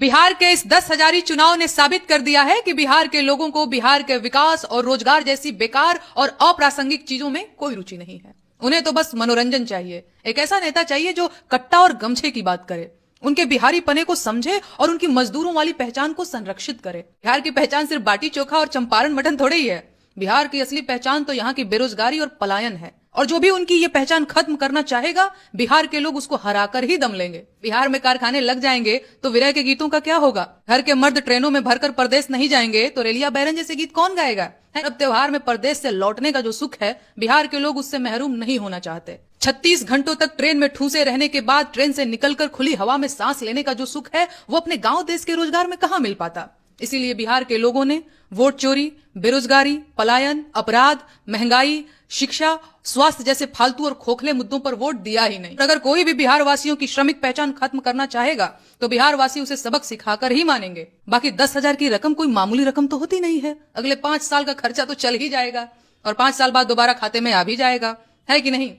बिहार के इस 10,000 चुनाव ने साबित कर दिया है कि बिहार के लोगों को बिहार के विकास और रोजगार जैसी बेकार और अप्रासंगिक चीजों में कोई रुचि नहीं है। उन्हें तो बस मनोरंजन चाहिए। एक ऐसा नेता चाहिए जो कट्टा और गमछे की बात करे, उनके बिहारी पने को समझे और उनकी मजदूरों वाली पहचान को संरक्षित करे। बिहार की पहचान सिर्फ बाटी चोखा और चंपारण मटन थोड़े ही है। बिहार की असली पहचान तो यहाँ की बेरोजगारी और पलायन है। और जो भी उनकी ये पहचान खत्म करना चाहेगा, बिहार के लोग उसको हराकर ही दम लेंगे। बिहार में कारखाने लग जाएंगे तो विरह के गीतों का क्या होगा? घर के मर्द ट्रेनों में भरकर परदेश नहीं जाएंगे तो रेलिया बैरन जैसे गीत कौन गाएगा? अब त्योहार में परदेश से लौटने का जो सुख है, बिहार के लोग उससे महरूम नहीं होना चाहते। 36 घंटों तक ट्रेन में ठूसे रहने के बाद ट्रेन से निकलकर खुली हवा में सांस लेने का जो सुख है, वो अपने गांव देश के रोजगार में कहां मिल पाता। इसीलिए बिहार के लोगों ने वोट चोरी, बेरोजगारी, पलायन, अपराध, महंगाई, शिक्षा, स्वास्थ्य जैसे फालतू और खोखले मुद्दों पर वोट दिया ही नहीं। अगर कोई भी बिहार वासियों की श्रमिक पहचान खत्म करना चाहेगा तो बिहार वासी उसे सबक सिखाकर ही मानेंगे। बाकी 10,000 की रकम कोई मामूली रकम तो होती नहीं है। अगले 5 साल का खर्चा तो चल ही जाएगा और 5 साल बाद दोबारा खाते में आ भी जाएगा, है कि नहीं?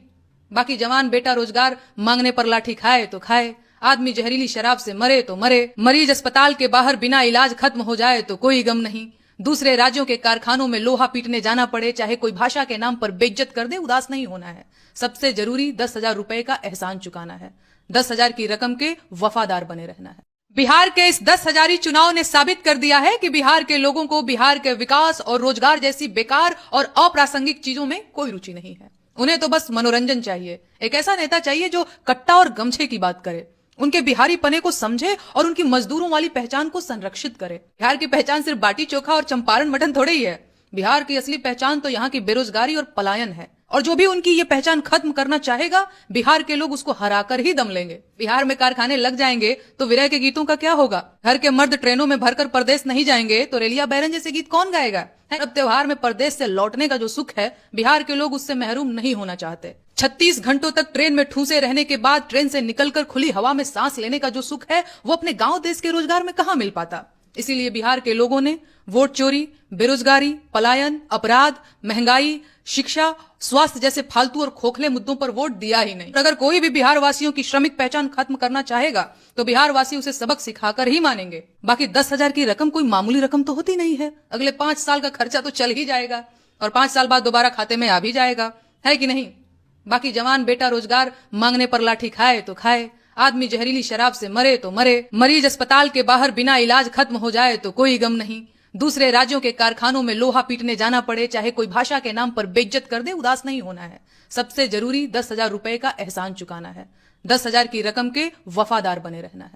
बाकी जवान बेटा रोजगार मांगने पर लाठी खाए तो खाए, आदमी जहरीली शराब से मरे तो मरे, मरीज अस्पताल के बाहर बिना इलाज खत्म हो जाए तो कोई गम नहीं, दूसरे राज्यों के कारखानों में लोहा पीटने जाना पड़े, चाहे कोई भाषा के नाम पर बेइज्जत कर दे, उदास नहीं होना है। सबसे जरूरी 10,000 रुपए का एहसान चुकाना है। 10,000 की रकम के वफादार बने रहना है। बिहार के इस 10,000 चुनाव ने साबित कर दिया है कि बिहार के लोगों को बिहार के विकास और रोजगार जैसी बेकार और अप्रासंगिक चीजों में कोई रुचि नहीं है। उन्हें तो बस मनोरंजन चाहिए। एक ऐसा नेता चाहिए जो कट्टा और गमछे की बात करे, उनके बिहारी पने को समझे और उनकी मजदूरों वाली पहचान को संरक्षित करे। बिहार की पहचान सिर्फ बाटी चोखा और चंपारण मटन थोड़े ही है। बिहार की असली पहचान तो यहाँ की बेरोजगारी और पलायन है। और जो भी उनकी ये पहचान खत्म करना चाहेगा, बिहार के लोग उसको हराकर ही दम लेंगे। बिहार में कारखाने लग जाएंगे तो विरह के गीतों का क्या होगा? घर के मर्द ट्रेनों में भरकर परदेश नहीं जाएंगे तो रेलिया बैरन जैसे गीत कौन गाएगा? अब त्योहार में परदेश से लौटने का जो सुख है, बिहार के लोग उससे महरूम नहीं होना चाहते। 36 घंटों तक ट्रेन में ठूसे रहने के बाद ट्रेन से निकलकर खुली हवा में सांस लेने का जो सुख है, वो अपने गांव देश के रोजगार में कहां मिल पाता। इसीलिए बिहार के लोगों ने वोट चोरी, बेरोजगारी, पलायन, अपराध, महंगाई, शिक्षा, स्वास्थ्य जैसे फालतू और खोखले मुद्दों पर वोट दिया ही नहीं। अगर कोई भी बिहार वासियों की श्रमिक पहचान खत्म करना चाहेगा तो बिहार वासी उसे सबक सिखाकर ही मानेंगे। बाकी 10,000 की रकम कोई मामूली रकम तो होती नहीं है। अगले 5 साल का खर्चा तो चल ही जाएगा और 5 साल बाद दोबारा खाते में आ भी जाएगा, है कि नहीं? बाकी जवान बेटा रोजगार मांगने पर लाठी खाए तो खाए, आदमी जहरीली शराब से मरे तो मरे, मरीज अस्पताल के बाहर बिना इलाज खत्म हो जाए तो कोई गम नहीं, दूसरे राज्यों के कारखानों में लोहा पीटने जाना पड़े, चाहे कोई भाषा के नाम पर बेइज्जत कर दे, उदास नहीं होना है। सबसे जरूरी 10,000 रुपए का एहसान चुकाना है। 10,000 की रकम के वफादार बने रहना है।